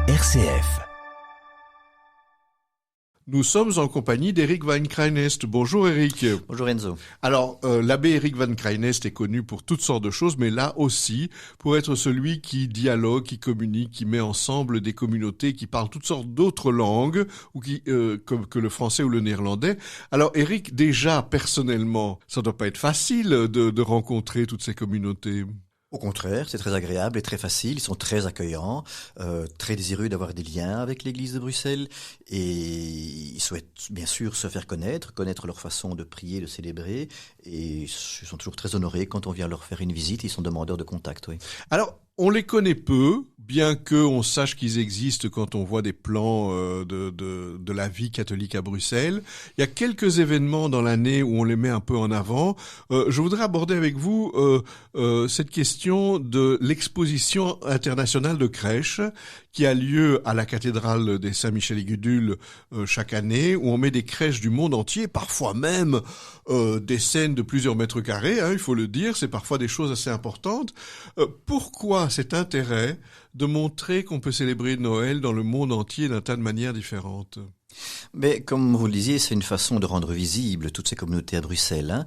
RCF. Nous sommes en compagnie d'Eric Van Krijnest. Bonjour Eric. Bonjour Enzo. Alors, l'abbé Eric Van Krijnest est connu pour toutes sortes de choses, mais là aussi, pour être celui qui dialogue, qui communique, qui met ensemble des communautés qui parlent toutes sortes d'autres langues, ou que le français ou le néerlandais. Alors Eric, déjà, personnellement, ça doit pas être facile de rencontrer toutes ces communautés. Au contraire, c'est très agréable et très facile. Ils sont très accueillants, très désireux d'avoir des liens avec l'Église de Bruxelles et ils souhaitent bien sûr se faire connaître leur façon de prier, de célébrer et ils sont toujours très honorés quand on vient leur faire une visite. Ils sont demandeurs de contact, oui. Alors, on les connaît peu, bien qu'on sache qu'ils existent quand on voit des plans de la vie catholique à Bruxelles. Il y a quelques événements dans l'année où on les met un peu en avant. Je voudrais aborder avec vous cette question de l'exposition internationale de crèches qui a lieu à la cathédrale des Saint-Michel et Gudule chaque année, où on met des crèches du monde entier, parfois même des scènes de plusieurs mètres carrés, il faut le dire, c'est parfois des choses assez importantes. Pourquoi cet intérêt de montrer qu'on peut célébrer Noël dans le monde entier d'un tas de manières différentes ? Mais comme vous le disiez, c'est une façon de rendre visible toutes ces communautés à Bruxelles.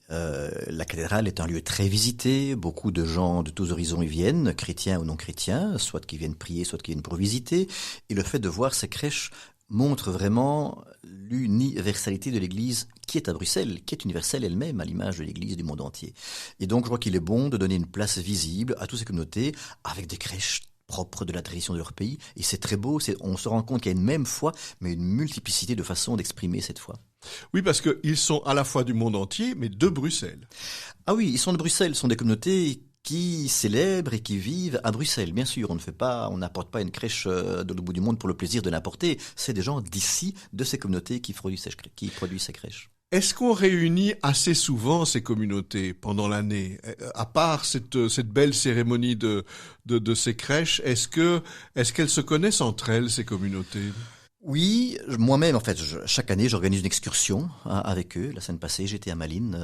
La cathédrale est un lieu très visité, beaucoup de gens de tous horizons y viennent, chrétiens ou non chrétiens, soit qui viennent prier, soit qui viennent pour visiter. Et le fait de voir ces crèches montre vraiment l'universalité de l'Église qui est à Bruxelles, qui est universelle elle-même à l'image de l'Église du monde entier. Et donc je crois qu'il est bon de donner une place visible à toutes ces communautés avec des crèches propres de la tradition de leur pays. Et c'est très beau, on se rend compte qu'il y a une même foi, mais une multiplicité de façons d'exprimer cette foi. Oui, parce qu'ils sont à la fois du monde entier, mais de Bruxelles. Ah oui, ils sont de Bruxelles, ce sont des communautés qui célèbrent et qui vivent à Bruxelles. Bien sûr, on n'apporte pas une crèche de l'autre bout du monde pour le plaisir de l'apporter. C'est des gens d'ici, de ces communautés qui produisent ces crèches. Est-ce qu'on réunit assez souvent ces communautés pendant l'année ? À part cette belle cérémonie de ces crèches, est-ce qu'elles se connaissent entre elles, ces communautés ? Oui, moi-même, en fait, chaque année, j'organise une excursion avec eux. La semaine passée, j'étais à Malines,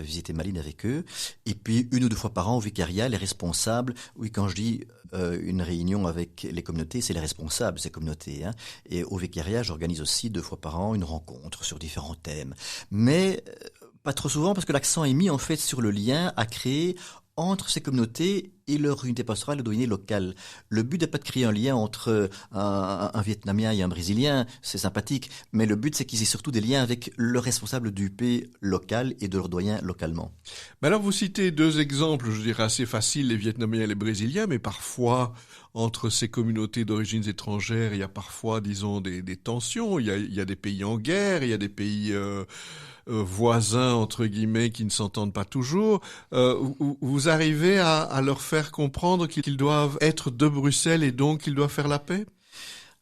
visiter Malines avec eux. Et puis, 1 ou 2 fois par an, au vicariat, les responsables, oui, quand je dis une réunion avec les communautés, c'est les responsables de ces communautés. Et au vicariat, j'organise aussi 2 fois par an une rencontre sur différents thèmes. Mais pas trop souvent, parce que l'accent est mis, en fait, sur le lien à créer entre ces communautés et leur unité pastorale de doyenné locale. Le but n'est pas de créer un lien entre un Vietnamien et un Brésilien, c'est sympathique, mais le but c'est qu'ils aient surtout des liens avec le responsable d'UP local et de leur doyen localement. Mais alors vous citez 2 exemples, je dirais assez faciles, les Vietnamiens et les Brésiliens, mais parfois entre ces communautés d'origines étrangères, il y a parfois, disons, des tensions, il y a des pays en guerre, il y a des pays voisins, entre guillemets, qui ne s'entendent pas toujours. Vous arrivez à leur faire comprendre qu'ils doivent être de Bruxelles et donc qu'ils doivent faire la paix ?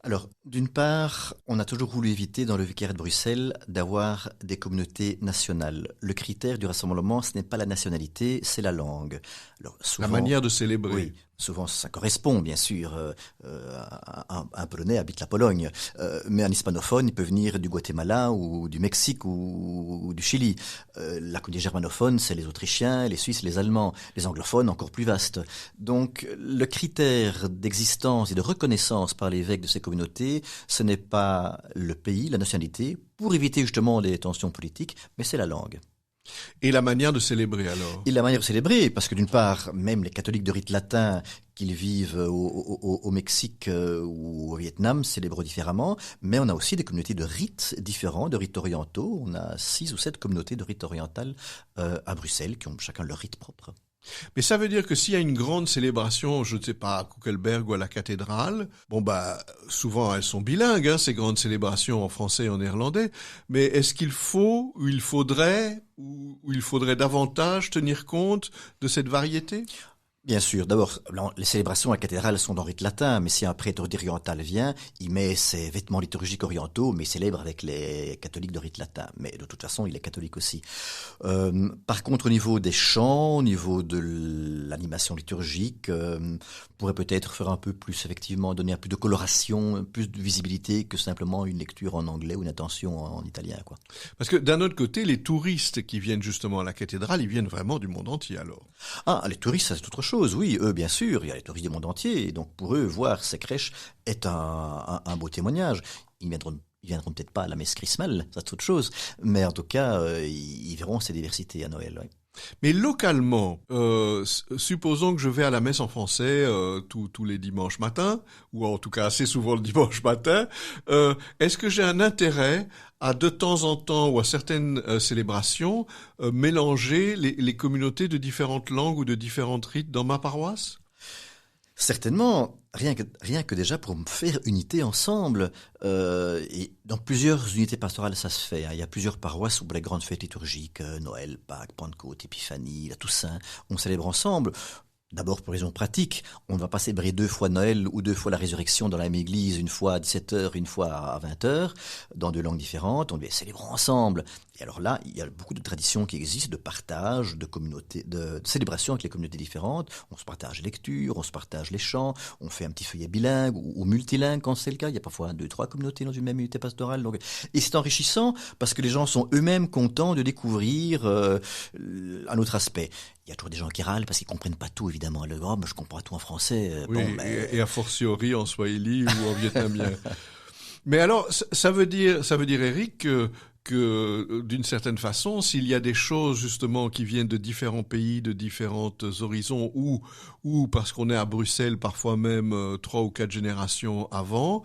Alors, d'une part, on a toujours voulu éviter dans le vicariat de Bruxelles d'avoir des communautés nationales. Le critère du rassemblement, ce n'est pas la nationalité, c'est la langue. Alors, souvent, la manière de célébrer. Oui, souvent ça correspond, bien sûr. Un Polonais habite la Pologne, mais un hispanophone, il peut venir du Guatemala ou du Mexique ou du Chili. La communauté germanophone, c'est les Autrichiens, les Suisses, les Allemands. Les anglophones, encore plus vastes. Donc, le critère d'existence et de reconnaissance par l'évêque de ces communautés, ce n'est pas le pays, la nationalité, pour éviter justement les tensions politiques, mais c'est la langue. Et la manière de célébrer alors ? Et la manière de célébrer, parce que d'une part, même les catholiques de rite latin, qu'ils vivent au Mexique ou au Vietnam, célèbrent différemment, mais on a aussi des communautés de rites différents, de rites orientaux. On a 6 ou 7 communautés de rites orientales à Bruxelles, qui ont chacun leur rite propre. Mais ça veut dire que s'il y a une grande célébration, je ne sais pas, à Kuckelberg ou à la cathédrale, souvent elles sont bilingues, ces grandes célébrations en français et en néerlandais, mais est-ce qu'il faut, ou il faudrait davantage tenir compte de cette variété ? Bien sûr. D'abord, les célébrations à la cathédrale sont en rite latin, mais si un prêtre oriental vient, il met ses vêtements liturgiques orientaux, mais il célèbre avec les catholiques de rite latin. Mais de toute façon, il est catholique aussi. Par contre, au niveau des chants, au niveau de l'animation liturgique, on pourrait peut-être faire un peu plus, effectivement, donner un peu de coloration, plus de visibilité que simplement une lecture en anglais ou une attention en italien, quoi. Parce que d'un autre côté, les touristes qui viennent justement à la cathédrale, ils viennent vraiment du monde entier alors. Ah, les touristes, ça c'est autre chose. chose, oui, eux bien sûr, il y a les touristes du monde entier, et donc pour eux, voir ces crèches est un beau témoignage. Ils viendront peut-être pas à la messe chrismale, ça c'est autre chose, mais en tout cas, ils verront ces diversités à Noël. Ouais. Mais localement, supposons que je vais à la messe en français tous les dimanches matins, ou en tout cas assez souvent le dimanche matin, est-ce que j'ai un intérêt à de temps en temps ou à certaines célébrations mélanger les communautés de différentes langues ou de différentes rites dans ma paroisse? Certainement, rien que déjà pour me faire unité ensemble, et dans plusieurs unités pastorales ça se fait. Hein. Il y a plusieurs paroisses où pour les grandes fêtes liturgiques, Noël, Pâques, Pentecôte, Épiphanie, la Toussaint, on célèbre ensemble. D'abord pour raison pratique, on ne va pas célébrer 2 fois Noël ou 2 fois la résurrection dans la même église, une fois à 17h, une fois à 20h, dans 2 langues différentes, on les célèbre ensemble. Et alors là, il y a beaucoup de traditions qui existent, de partage, de communauté, de célébration avec les communautés différentes. On se partage les lectures, on se partage les chants, on fait un petit feuillet bilingue ou multilingue quand c'est le cas. Il y a parfois 2, 3 communautés dans une même unité pastorale. Donc, et c'est enrichissant parce que les gens sont eux-mêmes contents de découvrir un autre aspect. Il y a toujours des gens qui râlent parce qu'ils comprennent pas tout, évidemment. Le mais je comprends tout en français. Oui, Bon, mais... et a fortiori en swahili ou en vietnamien. Mais alors, ça veut dire, Eric, que d'une certaine façon, s'il y a des choses justement qui viennent de différents pays, de différents horizons, ou parce qu'on est à Bruxelles, parfois même 3 ou 4 générations avant,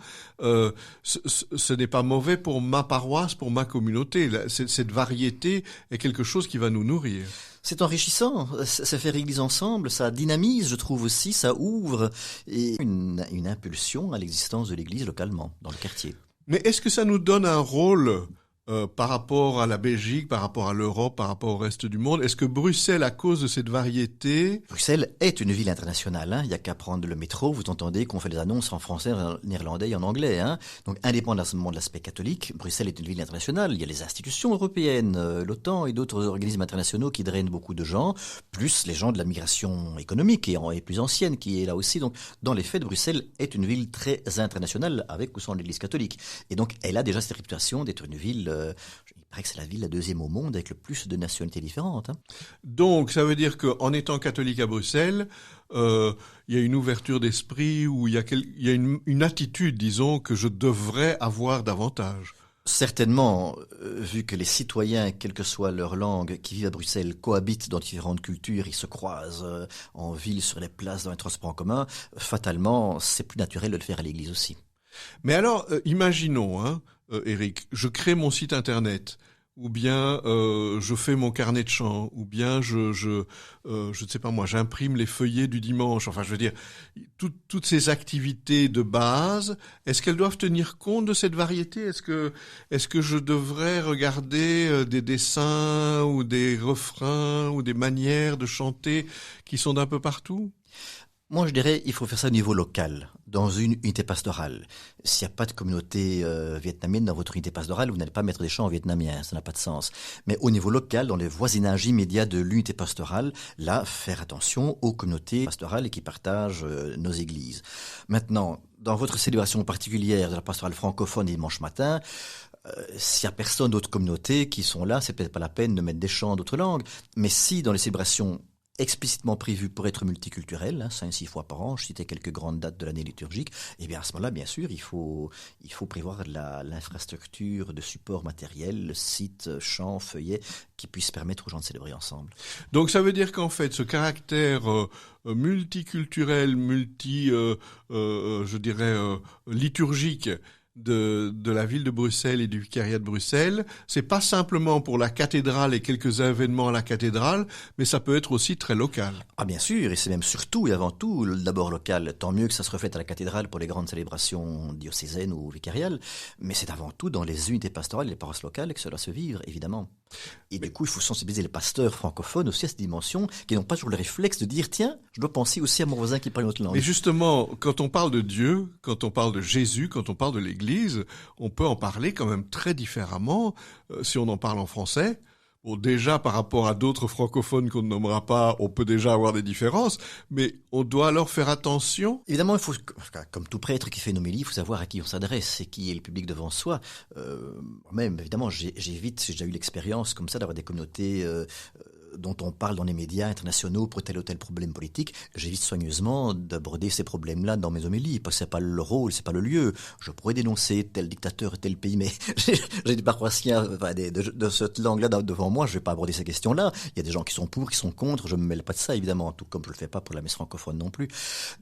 ce n'est pas mauvais pour ma paroisse, pour ma communauté. Cette variété est quelque chose qui va nous nourrir. C'est enrichissant, ça fait l'église ensemble, ça dynamise, je trouve aussi, ça ouvre et une impulsion à l'existence de l'église localement, dans le quartier. Mais est-ce que ça nous donne un rôle par rapport à la Belgique, par rapport à l'Europe, par rapport au reste du monde? Est-ce que Bruxelles, à cause de cette variété... Bruxelles est une ville internationale, hein. Il n'y a qu'à prendre le métro, vous entendez qu'on fait des annonces en français, en néerlandais et en anglais. Hein. Donc, indépendamment de l'aspect catholique, Bruxelles est une ville internationale. Il y a les institutions européennes, l'OTAN et d'autres organismes internationaux qui drainent beaucoup de gens, plus les gens de la migration économique et plus ancienne qui est là aussi. Donc, dans les faits, Bruxelles est une ville très internationale, avec ou sans l'église catholique. Et donc, elle a déjà cette réputation d'être une ville... il paraît que c'est la ville la 2e au monde avec le plus de nationalités différentes. Hein. Donc, ça veut dire qu'en étant catholique à Bruxelles, il y a une ouverture d'esprit ou il y a une attitude, disons, que je devrais avoir davantage. Certainement, vu que les citoyens, quelle que soit leur langue, qui vivent à Bruxelles, cohabitent dans différentes cultures, ils se croisent en ville, sur les places, dans les transports en commun, fatalement, c'est plus naturel de le faire à l'église aussi. Mais alors, imaginons, hein, Eric, je crée mon site internet, ou bien je fais mon carnet de chant, ou bien je ne sais pas moi, j'imprime les feuillets du dimanche. Enfin, je veux dire, toutes ces activités de base, est-ce qu'elles doivent tenir compte de cette variété? Est-ce que je devrais regarder des dessins ou des refrains ou des manières de chanter qui sont d'un peu partout? Moi, je dirais, il faut faire ça au niveau local, dans une unité pastorale. S'il n'y a pas de communauté vietnamienne dans votre unité pastorale, vous n'allez pas mettre des chants en vietnamien, ça n'a pas de sens. Mais au niveau local, dans les voisinages immédiats de l'unité pastorale, là, faire attention aux communautés pastorales qui partagent nos églises. Maintenant, dans votre célébration particulière de la pastorale francophone dimanche matin, s'il n'y a personne d'autres communautés qui sont là, c'est peut-être pas la peine de mettre des chants d'autres langues. Mais si dans les célébrations explicitement prévu pour être multiculturel, hein, 5-6 fois par an, je citais quelques grandes dates de l'année liturgique, et bien à ce moment-là, bien sûr, il faut prévoir l'infrastructure de support matériel, site, champs, feuillets, qui puissent permettre aux gens de célébrer ensemble. Donc ça veut dire qu'en fait, ce caractère multiculturel, je dirais, liturgique, de la ville de Bruxelles et du vicariat de Bruxelles, c'est pas simplement pour la cathédrale et quelques événements à la cathédrale, mais ça peut être aussi très local. Ah bien sûr, et c'est même surtout et avant tout d'abord local. Tant mieux que ça se reflète à la cathédrale pour les grandes célébrations diocésaines ou vicariales, mais c'est avant tout dans les unités pastorales et les paroisses locales que cela se vivre, évidemment. Et du coup, il faut sensibiliser les pasteurs francophones aussi à cette dimension, qui n'ont pas toujours le réflexe de dire, tiens, je dois penser aussi à mon voisin qui parle une autre langue. Mais justement, quand on parle de Dieu, quand on parle de Jésus, quand on parle de l'Église, on peut en parler quand même très différemment si on en parle en français. Bon, déjà, par rapport à d'autres francophones qu'on ne nommera pas, on peut déjà avoir des différences, mais on doit alors faire attention. Évidemment, il faut, comme tout prêtre qui fait une homélie, il faut savoir à qui on s'adresse et qui est le public devant soi. Même, évidemment, j'ai déjà eu l'expérience comme ça d'avoir des communautés dont on parle dans les médias internationaux pour tel ou tel problème politique, j'évite soigneusement d'aborder ces problèmes-là dans mes homélies, parce que c'est pas le rôle, c'est pas le lieu. Je pourrais dénoncer tel dictateur et tel pays, mais j'ai des paroissiens de cette langue-là devant moi, je vais pas aborder ces questions-là. Il y a des gens qui sont pour, qui sont contre, je me mêle pas de ça, évidemment, tout comme je le fais pas pour la messe francophone non plus.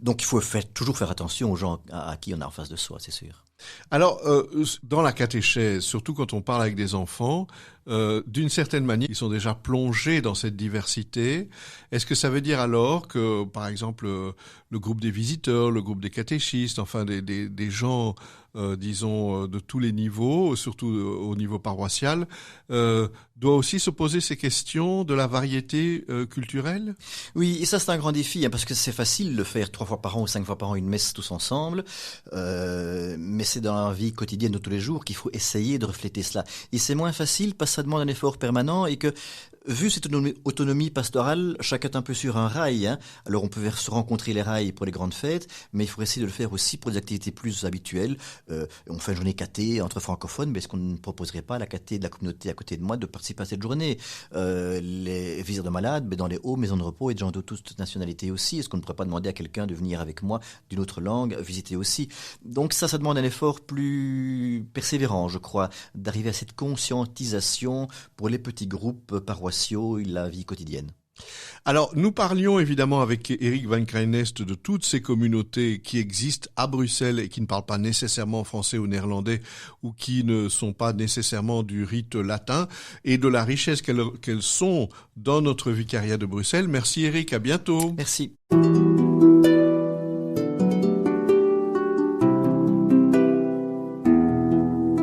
Donc il faut toujours faire attention aux gens à qui on a en face de soi, c'est sûr. Alors, dans la catéchèse, surtout quand on parle avec des enfants, d'une certaine manière, ils sont déjà plongés dans cette diversité. Est-ce que ça veut dire alors que, par exemple, le groupe des visiteurs, le groupe des catéchistes, enfin des gens, disons, de tous les niveaux, surtout au niveau paroissial, doit aussi se poser ces questions de la variété culturelle? Oui, et ça c'est un grand défi, parce que c'est facile de faire 3 fois par an ou 5 fois par an une messe tous ensemble, mais c'est dans la vie quotidienne de tous les jours qu'il faut essayer de refléter cela. Et c'est moins facile parce que ça demande un effort permanent et que, vu cette autonomie pastorale, chacun est un peu sur un rail. Alors on peut se rencontrer les rails pour les grandes fêtes, mais il faut essayer de le faire aussi pour des activités plus habituelles. On fait une journée cathé entre francophones, mais est-ce qu'on ne proposerait pas à la cathé de la communauté à côté de moi de participer à cette journée? Les visites de malades, dans les hauts maisons de repos et de gens de toute nationalité aussi. Est-ce qu'on ne pourrait pas demander à quelqu'un de venir avec moi d'une autre langue, visiter aussi? Donc ça demande un effort plus persévérant, je crois, d'arriver à cette conscientisation pour les petits groupes paroissiaux et la vie quotidienne. Alors, nous parlions évidemment avec Eric Van Krijnest de toutes ces communautés qui existent à Bruxelles et qui ne parlent pas nécessairement français ou néerlandais ou qui ne sont pas nécessairement du rite latin et de la richesse qu'elles sont dans notre vicariat de Bruxelles. Merci Eric, à bientôt. Merci.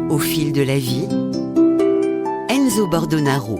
Au fil de la vie, Enzo Bordonaro.